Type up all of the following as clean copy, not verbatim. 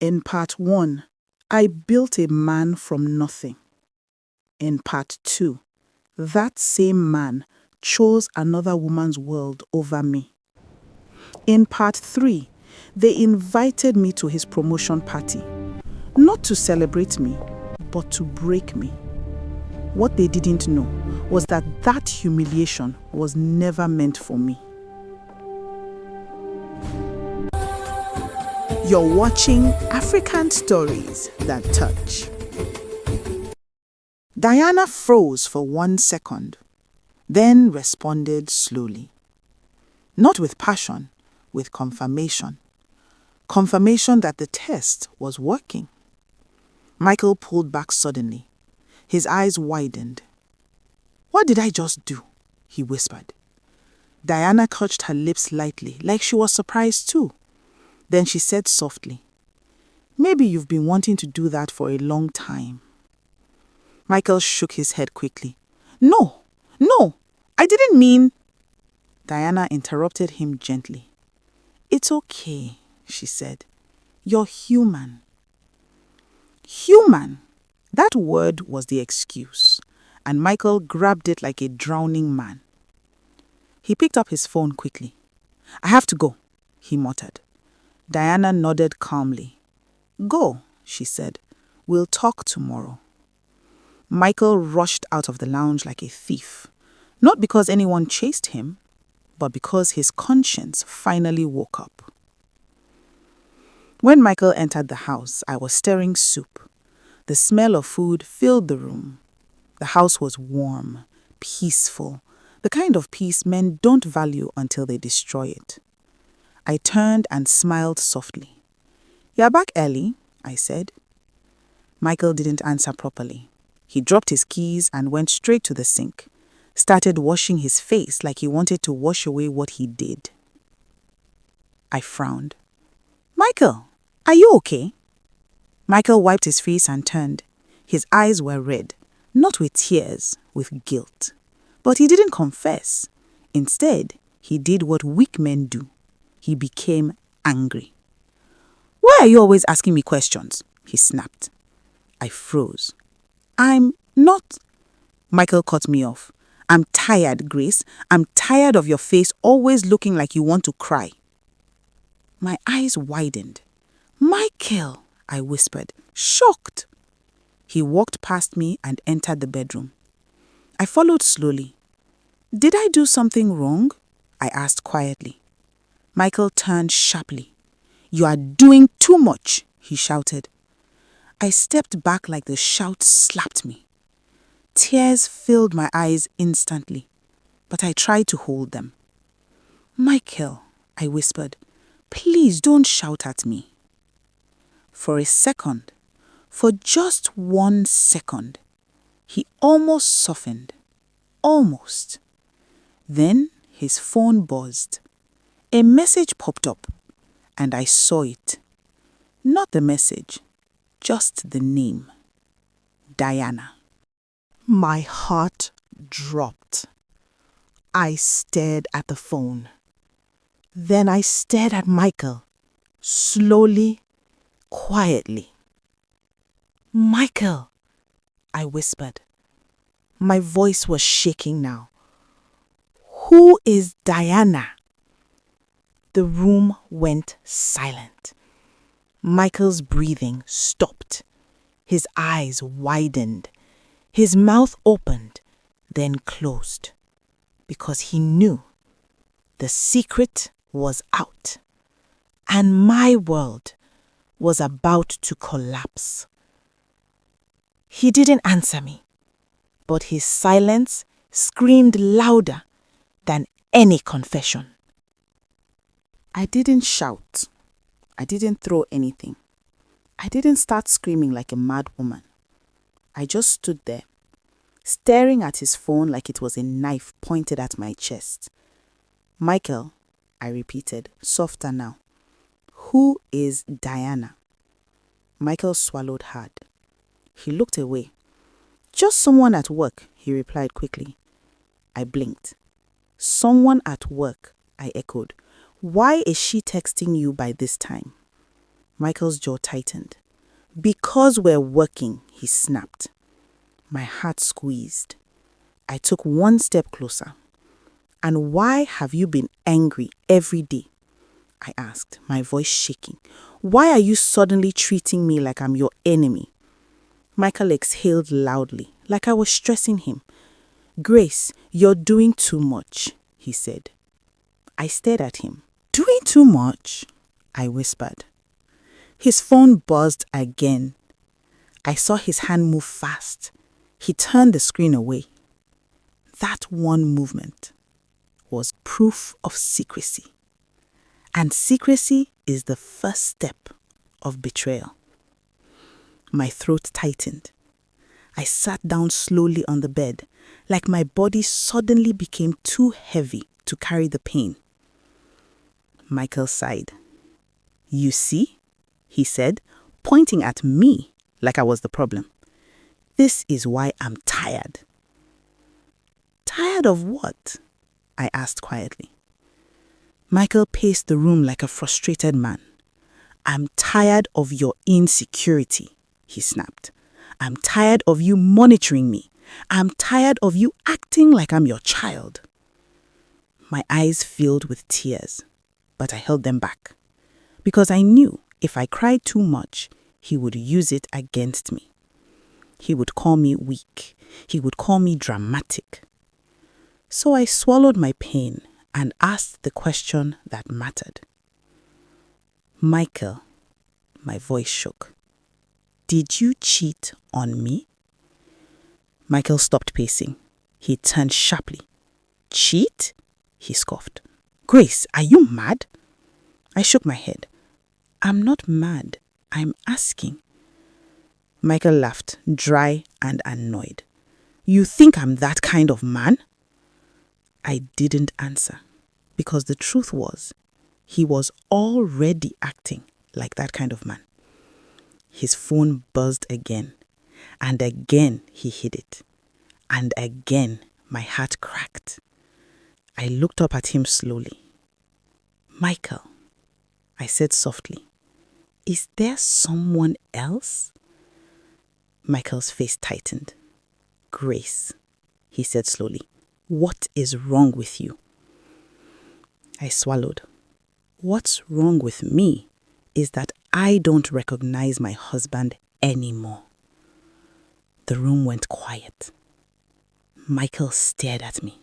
In part 1, I built a man from nothing. In part 2, that same man chose another woman's world over me. In part 3, they invited me to his promotion party, not to celebrate me, but to break me. What they didn't know was that that humiliation was never meant for me. You're watching African Stories That Touch. Diana froze for 1 second, then responded slowly. Not with passion, with confirmation. Confirmation that the test was working. Michael pulled back suddenly. His eyes widened. "What did I just do?" he whispered. Diana touched her lips lightly, like she was surprised too. Then she said softly, "Maybe you've been wanting to do that for a long time." Michael shook his head quickly. No, I didn't mean..." Diana interrupted him gently. "It's okay," she said. "You're human." Human! That word was the excuse, and Michael grabbed it like a drowning man. He picked up his phone quickly. "I have to go," he muttered. Diana nodded calmly. "Go," she said. "We'll talk tomorrow." Michael rushed out of the lounge like a thief, not because anyone chased him, but because his conscience finally woke up. When Michael entered the house, I was stirring soup. The smell of food filled the room. The house was warm, peaceful, the kind of peace men don't value until they destroy it. I turned and smiled softly. "You're back early," I said. Michael didn't answer properly. He dropped his keys and went straight to the sink, started washing his face like he wanted to wash away what he did. I frowned. "Michael, are you okay?" Michael wiped his face and turned. His eyes were red, not with tears, with guilt. But he didn't confess. Instead, he did what weak men do. He became angry. "Why are you always asking me questions?" he snapped. I froze. "I'm not..." Michael cut me off. "I'm tired, Grace. I'm tired of your face always looking like you want to cry." My eyes widened. "Michael," I whispered, shocked. He walked past me and entered the bedroom. I followed slowly. "Did I do something wrong?" I asked quietly. Michael turned sharply. "You are doing too much," he shouted. I stepped back like the shout slapped me. Tears filled my eyes instantly, but I tried to hold them. "Michael," I whispered, "please don't shout at me." For a second, for just 1 second, he almost softened. Almost. Then his phone buzzed. A message popped up, and I saw it. Not the message, just the name. Diana. My heart dropped. I stared at the phone. Then I stared at Michael, slowly, quietly. "Michael," I whispered. My voice was shaking now. "Who is Diana?" The room went silent. Michael's breathing stopped. His eyes widened. His mouth opened, then closed. Because he knew the secret was out. And my world was about to collapse. He didn't answer me, but his silence screamed louder than any confession. I didn't shout. I didn't throw anything. I didn't start screaming like a mad woman. I just stood there, staring at his phone like it was a knife pointed at my chest. "Michael," I repeated, softer now. "Who is Diana?" Michael swallowed hard. He looked away. "Just someone at work," he replied quickly. I blinked. "Someone at work," I echoed. "Why is she texting you by this time?" Michael's jaw tightened. Because we're working, he snapped. My heart squeezed. I took one step closer. And why have you been angry every day? I asked, my voice shaking. Why are you suddenly treating me like I'm your enemy? Michael exhaled loudly, like I was stressing him. Grace, you're doing too much, he said. I stared at him. Doing too much? I whispered. His phone buzzed again. I saw his hand move fast. He turned the screen away. That one movement was proof of secrecy. And secrecy is the first step of betrayal. My throat tightened. I sat down slowly on the bed, like my body suddenly became too heavy to carry the pain. Michael sighed. You see, he said, pointing at me like I was the problem. This is why I'm tired. Tired of what? I asked quietly. Michael paced the room like a frustrated man. I'm tired of your insecurity, he snapped. I'm tired of you monitoring me. I'm tired of you acting like I'm your child. My eyes filled with tears, but I held them back. Because I knew if I cried too much, he would use it against me. He would call me weak. He would call me dramatic. So I swallowed my pain and asked the question that mattered. Michael, my voice shook. Did you cheat on me? Michael stopped pacing. He turned sharply. Cheat? He scoffed. Grace, are you mad? I shook my head. I'm not mad. I'm asking. Michael laughed, dry and annoyed. You think I'm that kind of man? I didn't answer, because the truth was, he was already acting like that kind of man. His phone buzzed again, and again he hid it, and again my heart cracked. I looked up at him slowly. Michael, I said softly, is there someone else? Michael's face tightened. Grace, he said slowly, what is wrong with you? I swallowed. What's wrong with me is that I don't recognize my husband anymore. The room went quiet. Michael stared at me.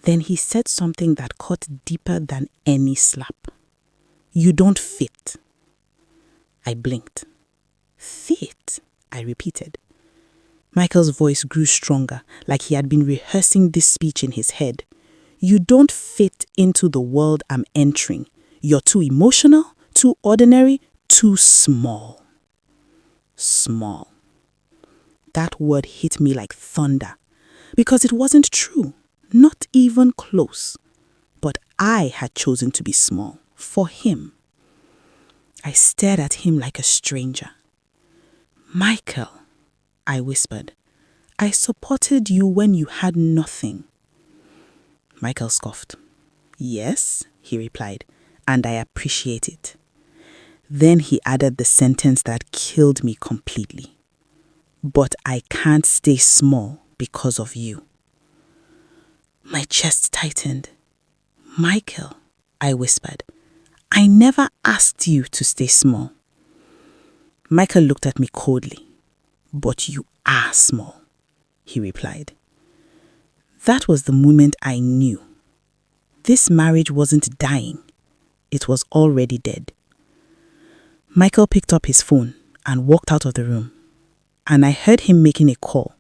Then he said something that cut deeper than any slap. You don't fit. I blinked. Fit? I repeated. Michael's voice grew stronger, like he had been rehearsing this speech in his head. You don't fit into the world I'm entering. You're too emotional, too ordinary, too small. Small. That word hit me like thunder, because it wasn't true, not even close. But I had chosen to be small for him. I stared at him like a stranger. Michael, I whispered, I supported you when you had nothing. Michael scoffed. Yes, he replied, and I appreciate it. Then he added the sentence that killed me completely. But I can't stay small because of you. My chest tightened. Michael, I whispered, I never asked you to stay small. Michael looked at me coldly. But you are small, he replied. That was the moment I knew. This marriage wasn't dying. It was already dead. Michael picked up his phone and walked out of the room. And I heard him making a call.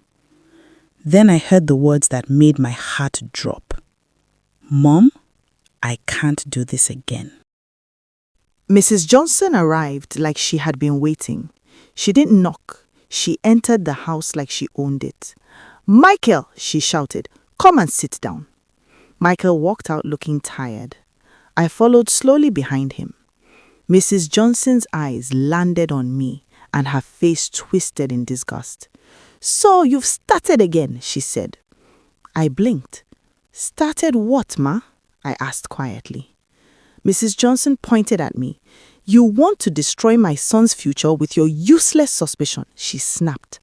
Then I heard the words that made my heart drop. Mom, I can't do this again. Mrs. Johnson arrived like she had been waiting. She didn't knock. She entered the house like she owned it. Michael, she shouted, come and sit down. Michael walked out looking tired. I followed slowly behind him. Mrs. Johnson's eyes landed on me and her face twisted in disgust. So you've started again, she said. I blinked. Started what, ma? I asked quietly. Mrs. Johnson pointed at me. You want to destroy my son's future with your useless suspicion, she snapped.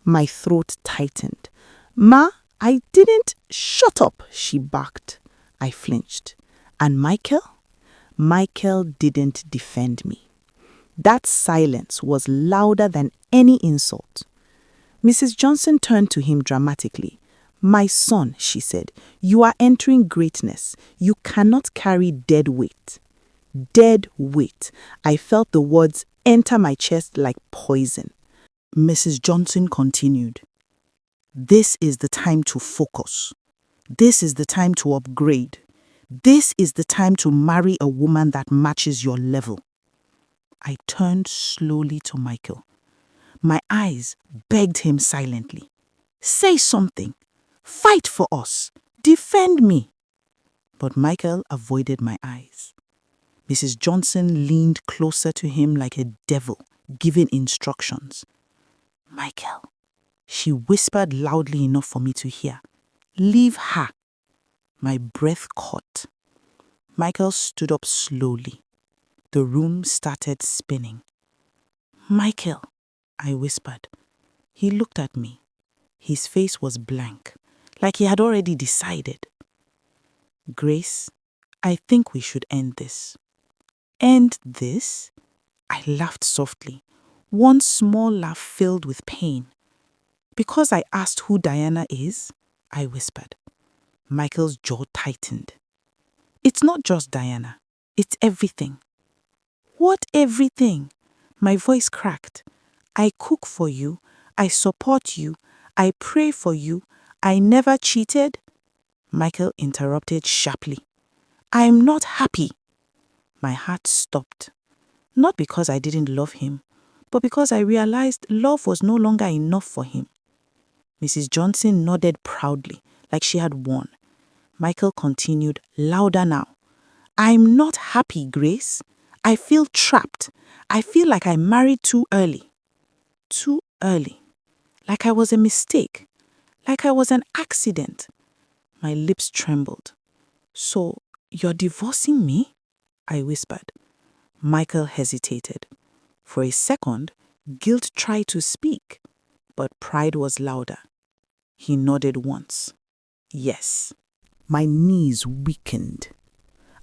My throat tightened. Ma, I didn't. Shut up, she barked. I flinched. And Michael? Michael didn't defend me. That silence was louder than any insult. Mrs. Johnson turned to him dramatically. My son, she said, you are entering greatness. You cannot carry dead weight. Dead weight. I felt the words enter my chest like poison. Mrs. Johnson continued. This is the time to focus. This is the time to upgrade. This is the time to marry a woman that matches your level. I turned slowly to Michael. My eyes begged him silently. Say something. Fight for us. Defend me. But Michael avoided my eyes. Mrs. Johnson leaned closer to him like a devil, giving instructions. Michael, she whispered loudly enough for me to hear. Leave her. My breath caught. Michael stood up slowly. The room started spinning. Michael, I whispered. He looked at me. His face was blank, like he had already decided. Grace, I think we should end this. End this? I laughed softly, one small laugh filled with pain. Because I asked who Diana is, I whispered. Michael's jaw tightened. It's not just Diana. It's everything. What everything? My voice cracked. I cook for you. I support you. I pray for you. I never cheated. Michael interrupted sharply. I'm not happy. My heart stopped. Not because I didn't love him, but because I realized love was no longer enough for him. Mrs. Johnson nodded proudly, like she had won. Michael continued, louder now. I'm not happy, Grace. I feel trapped. I feel like I married too early. Too early. Like I was a mistake. Like I was an accident. My lips trembled. So, you're divorcing me? I whispered. Michael hesitated. For a second, guilt tried to speak, but pride was louder. He nodded once. Yes. My knees weakened.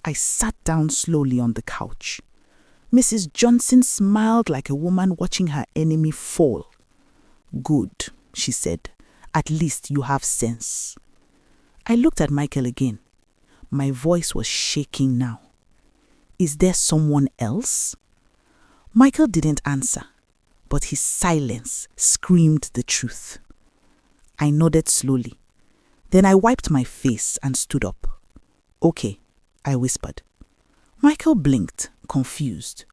I sat down slowly on the couch. Mrs. Johnson smiled like a woman watching her enemy fall. Good, she said. At least you have sense. I looked at Michael again. My voice was shaking now. Is there someone else? Michael didn't answer, but his silence screamed the truth. I nodded slowly. Then I wiped my face and stood up. Okay, I whispered. Michael blinked, confused.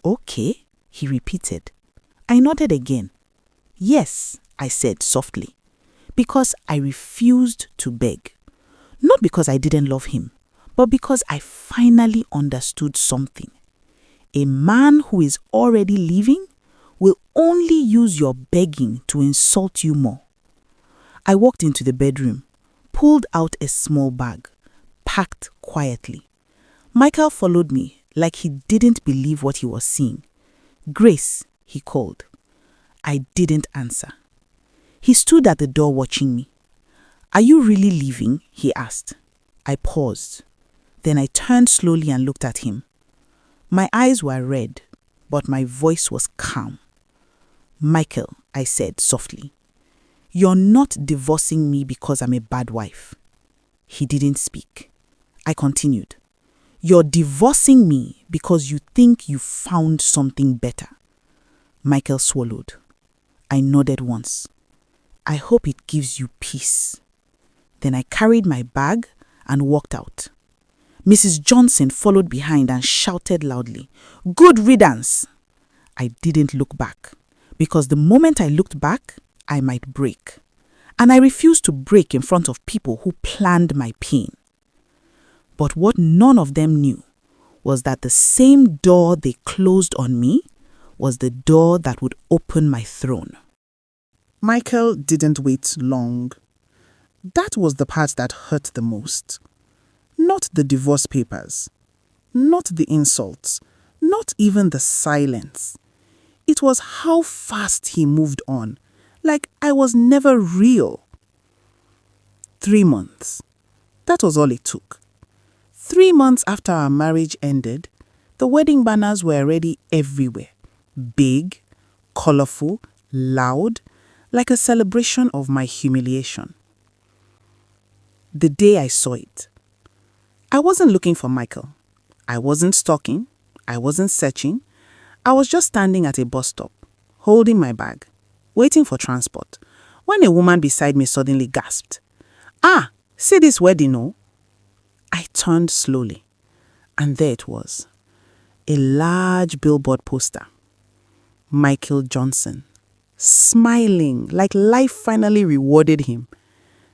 Okay, he repeated. I nodded again. Yes, I said softly, because I refused to beg. Not because I didn't love him, but because I finally understood something. A man who is already leaving will only use your begging to insult you more. I walked into the bedroom, pulled out a small bag, packed quietly. Michael followed me like he didn't believe what he was seeing. Grace, he called. I didn't answer. He stood at the door watching me. Are you really leaving? He asked. I paused. Then I turned slowly and looked at him. My eyes were red, but my voice was calm. Michael, I said softly, you're not divorcing me because I'm a bad wife. He didn't speak. I continued. You're divorcing me because you think you found something better. Michael swallowed. I nodded once. I hope it gives you peace. Then I carried my bag and walked out. Mrs. Johnson followed behind and shouted loudly, Good riddance! I didn't look back, because the moment I looked back, I might break. And I refused to break in front of people who planned my pain. But what none of them knew was that the same door they closed on me was the door that would open my throne. Michael didn't wait long. That was the part that hurt the most. Not the divorce papers, not the insults, Not even the silence. It was how fast he moved on, like I was never real. 3 months. That was all it took. 3 months after our marriage ended, the wedding banners were already everywhere. Big, colorful, loud, like a celebration of my humiliation. The day I saw it, I wasn't looking for Michael. I wasn't stalking. I wasn't searching. I was just standing at a bus stop, holding my bag, waiting for transport, when a woman beside me suddenly gasped, "Ah, see this wedding, no?" I turned slowly, and there it was, a large billboard poster. Michael Johnson, smiling like life finally rewarded him,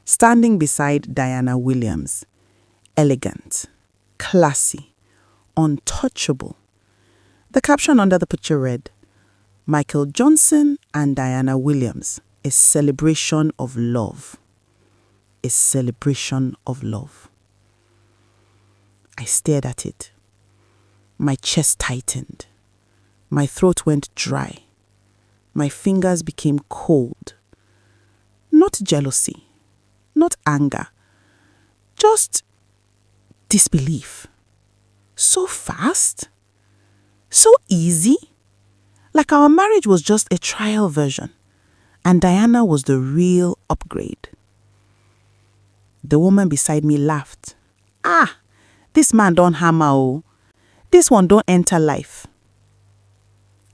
standing beside Diana Williams, elegant, classy, untouchable. The caption under the picture read, "Michael Johnson and Diana Williams, a celebration of love." A celebration of love. I stared at it. My chest tightened. My throat went dry. My fingers became cold. Not jealousy, not anger, just disbelief. So fast? So easy? Like our marriage was just a trial version, and Diana was the real upgrade. The woman beside me laughed. "Ah, this man don't hammer oh. This one don't enter life."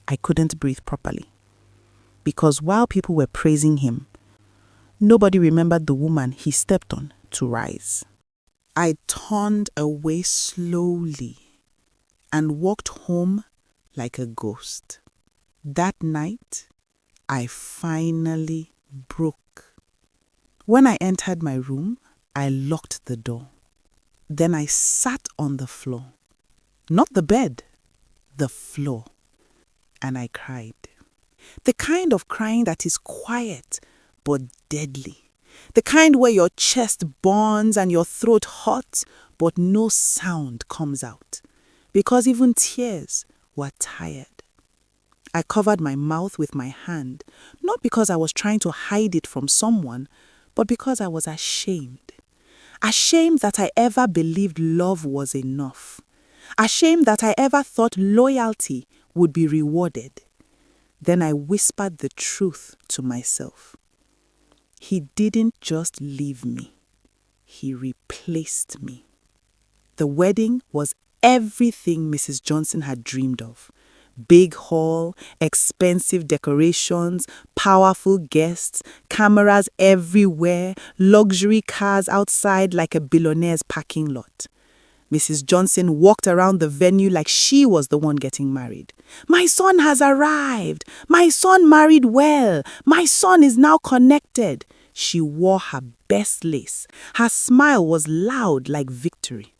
I couldn't breathe properly, because while people were praising him, nobody remembered the woman he stepped on to rise. I turned away slowly and walked home like a ghost. That night, I finally broke. When I entered my room, I locked the door. Then I sat on the floor. Not the bed, the floor. And I cried. The kind of crying that is quiet but deadly. The kind where your chest burns and your throat hurts but no sound comes out. Because even tears were tired. I covered my mouth with my hand, not because I was trying to hide it from someone, but because I was ashamed. Ashamed that I ever believed love was enough. Ashamed that I ever thought loyalty would be rewarded. Then I whispered the truth to myself. He didn't just leave me. He replaced me. The wedding was everything Mrs. Johnson had dreamed of. Big hall, expensive decorations, powerful guests, cameras everywhere, luxury cars outside like a billionaire's parking lot. Mrs. Johnson walked around the venue like she was the one getting married. "My son has arrived. My son married well. My son is now connected." She wore her best lace. Her smile was loud like victory.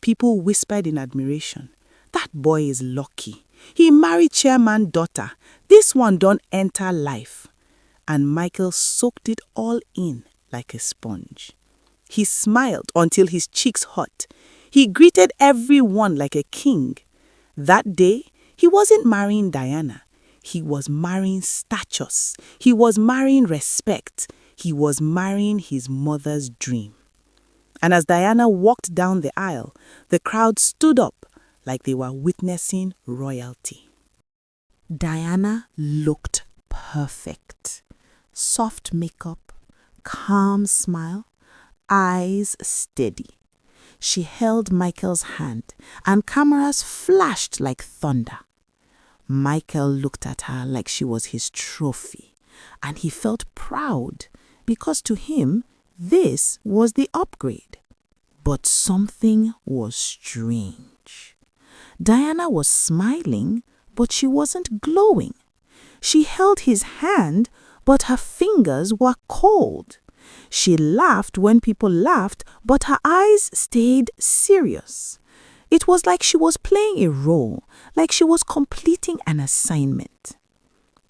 People whispered in admiration, "That boy is lucky. He married chairman's daughter. This one don't enter life." And Michael soaked it all in like a sponge. He smiled until his cheeks hurt. He greeted everyone like a king. That day, he wasn't marrying Diana. He was marrying status. He was marrying respect. He was marrying his mother's dream. And as Diana walked down the aisle, the crowd stood up like they were witnessing royalty. Diana looked perfect. Soft makeup, calm smile, eyes steady. She held Michael's hand, and cameras flashed like thunder. Michael looked at her like she was his trophy, and he felt proud because to him, this was the upgrade. But something was strange. Diana was smiling, but she wasn't glowing. She held his hand, but her fingers were cold. She laughed when people laughed, but her eyes stayed serious. It was like she was playing a role, like she was completing an assignment.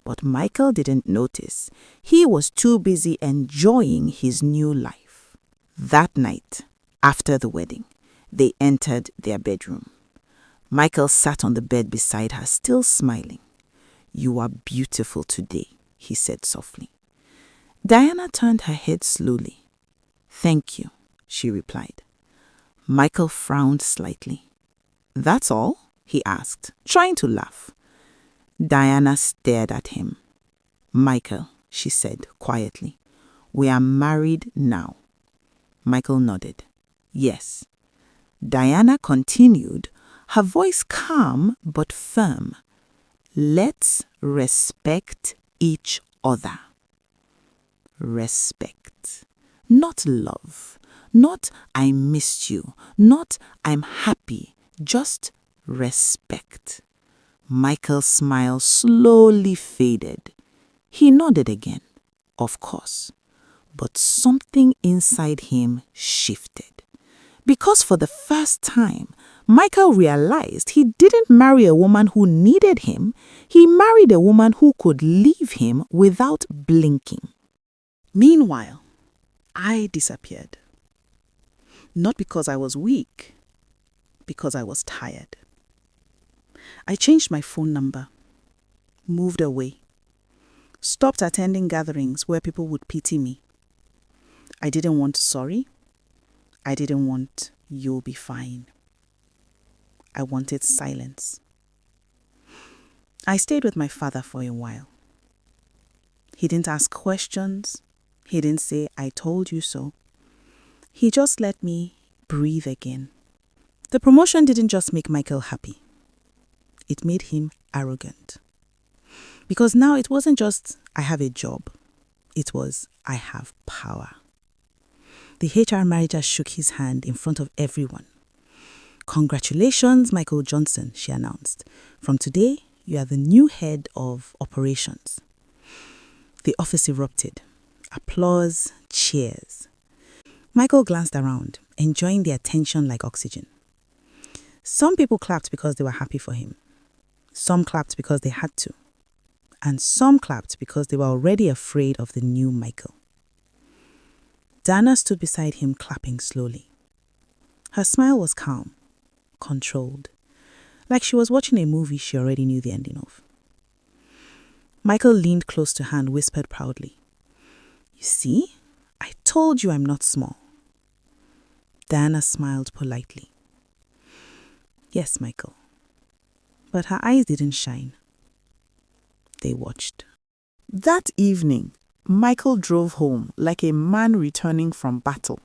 But Michael didn't notice. He was too busy enjoying his new life. That night, after the wedding, they entered their bedroom. Michael sat on the bed beside her, still smiling. "You are beautiful today," he said softly. Diana turned her head slowly. "Thank you," she replied. Michael frowned slightly. "That's all?" he asked, trying to laugh. Diana stared at him. "Michael," she said quietly, "we are married now." Michael nodded. "Yes." Diana continued, her voice calm but firm. "Let's respect each other." Respect. Not love. Not "I missed you." Not "I'm happy." Just respect. Michael's smile slowly faded. He nodded again. Of course. But something inside him shifted. Because for the first time, Michael realized he didn't marry a woman who needed him. He married a woman who could leave him without blinking. Meanwhile, I disappeared. Not because I was weak, because I was tired. I changed my phone number, moved away, stopped attending gatherings where people would pity me. I didn't want sorry. I didn't want "you'll be fine." I wanted silence. I stayed with my father for a while. He didn't ask questions. He didn't say "I told you so." He just let me breathe again. The promotion didn't just make Michael happy. It made him arrogant. Because now it wasn't just "I have a job." It was "I have power." The HR manager shook his hand in front of everyone. "Congratulations, Michael Johnson," she announced. "From today, you are the new head of operations." The office erupted. Applause, cheers. Michael glanced around, enjoying the attention like oxygen. Some people clapped because they were happy for him. Some clapped because they had to. And some clapped because they were already afraid of the new Michael. Diana stood beside him, clapping slowly. Her smile was calm, controlled, like she was watching a movie she already knew the ending of. Michael leaned close to her and whispered proudly, "You see, I told you I'm not small." Diana smiled politely. "Yes, Michael." But her eyes didn't shine. They watched. That evening, Michael drove home like a man returning from battle.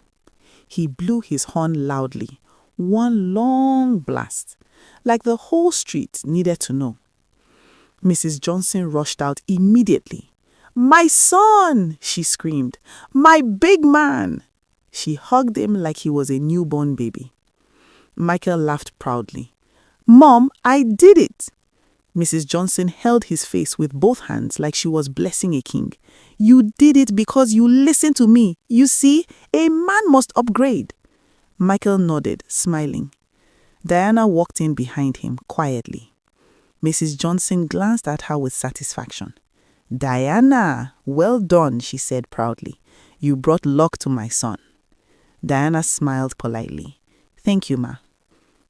He blew his horn loudly, one long blast, like the whole street needed to know. Mrs. Johnson rushed out immediately. "My son!" she screamed. "My big man!" She hugged him like he was a newborn baby. Michael laughed proudly. "Mom, I did it!" Mrs. Johnson held his face with both hands like she was blessing a king. "You did it because you listened to me. You see, a man must upgrade." Michael nodded, smiling. Diana walked in behind him quietly. Mrs. Johnson glanced at her with satisfaction. "Diana, well done," she said proudly. "You brought luck to my son." Diana smiled politely. "Thank you, ma."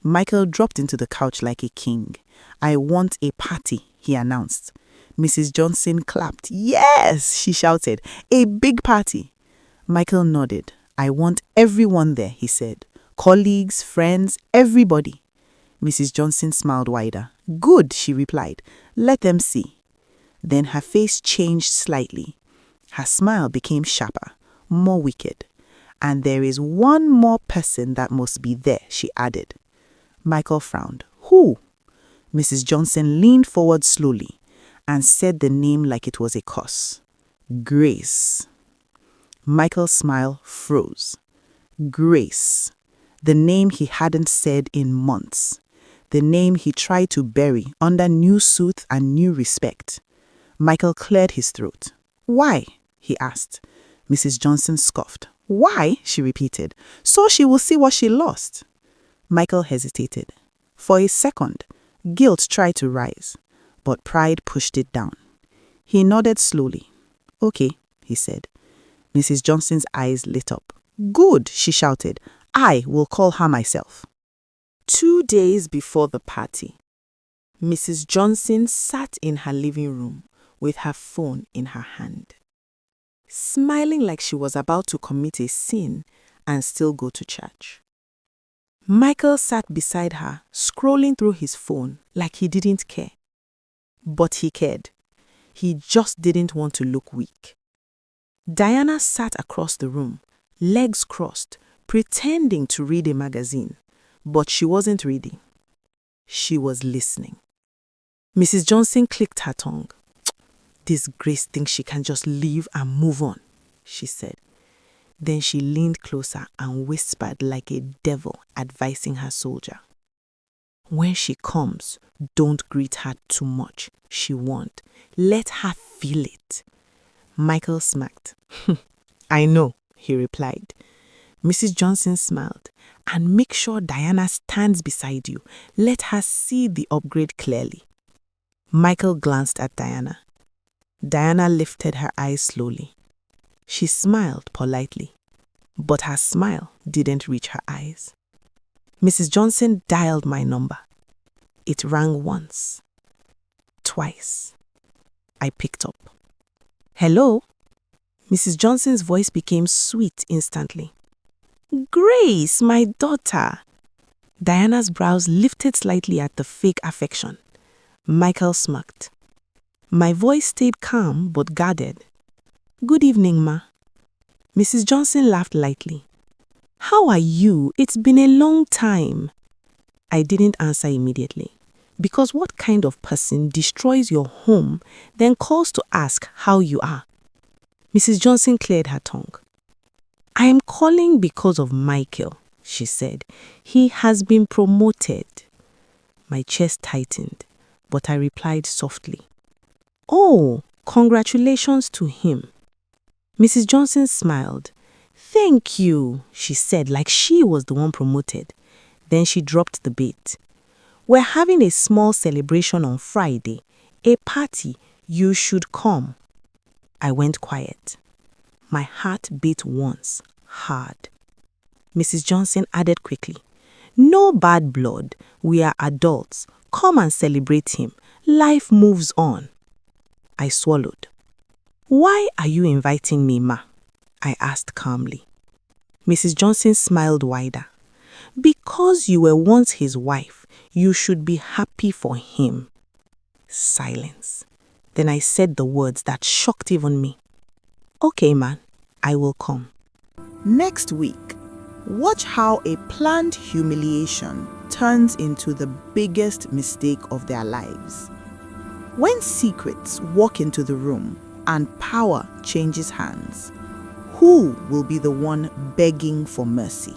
Michael dropped into the couch like a king. "I want a party," he announced. Mrs. Johnson clapped. "Yes," she shouted. "A big party." Michael nodded. "I want everyone there," he said. "Colleagues, friends, everybody." Mrs. Johnson smiled wider. "Good," she replied. "Let them see." Then her face changed slightly. Her smile became sharper, more wicked. "And there is one more person that must be there," she added. Michael frowned. "Who?" Mrs. Johnson leaned forward slowly and said the name like it was a curse. "Grace." Michael's smile froze. Grace. The name he hadn't said in months. The name he tried to bury under new sooth and new respect. Michael cleared his throat. "Why?" he asked. Mrs. Johnson scoffed. "Why?" she repeated. "So she will see what she lost." Michael hesitated. For a second, guilt tried to rise, but pride pushed it down. He nodded slowly. "Okay," he said. Mrs. Johnson's eyes lit up. "Good," she shouted. "I will call her myself." 2 days before the party, Mrs. Johnson sat in her living room with her phone in her hand, smiling like she was about to commit a sin and still go to church. Michael sat beside her, scrolling through his phone like he didn't care. But he cared. He just didn't want to look weak. Diana sat across the room, legs crossed, pretending to read a magazine, but she wasn't reading. She was listening. Mrs. Johnson clicked her tongue. "Disgrace thinks she can just leave and move on," she said. Then she leaned closer and whispered like a devil advising her soldier. "When she comes, don't greet her too much," she warned. "Let her feel it." Michael smirked. "I know," he replied. Mrs. Johnson smiled. "And make sure Diana stands beside you. Let her see the upgrade clearly." Michael glanced at Diana. Diana lifted her eyes slowly. She smiled politely, but her smile didn't reach her eyes. Mrs. Johnson dialed my number. It rang once, twice. I picked up. "Hello?" Mrs. Johnson's voice became sweet instantly. "Grace, my daughter." Diana's brows lifted slightly at the fake affection. Michael smirked. My voice stayed calm but guarded. "Good evening, Ma." Mrs. Johnson laughed lightly. "How are you? It's been a long time." I didn't answer immediately, because what kind of person destroys your home, then calls to ask how you are? Mrs. Johnson cleared her tongue. "I am calling because of Michael," she said. "He has been promoted." My chest tightened, but I replied softly, "Oh, congratulations to him." Mrs. Johnson smiled. "Thank you," she said, like she was the one promoted. Then she dropped the bait. "We're having a small celebration on Friday, a party. You should come." I went quiet. My heart beat once, hard. Mrs. Johnson added quickly, "No bad blood. We are adults. Come and celebrate him. Life moves on." I swallowed. "Why are you inviting me, Ma?" I asked calmly. Mrs. Johnson smiled wider. "Because you were once his wife, you should be happy for him." Silence. Then I said the words that shocked even me. "Okay, man, I will come." Next week, watch how a planned humiliation turns into the biggest mistake of their lives. When secrets walk into the room and power changes hands, who will be the one begging for mercy?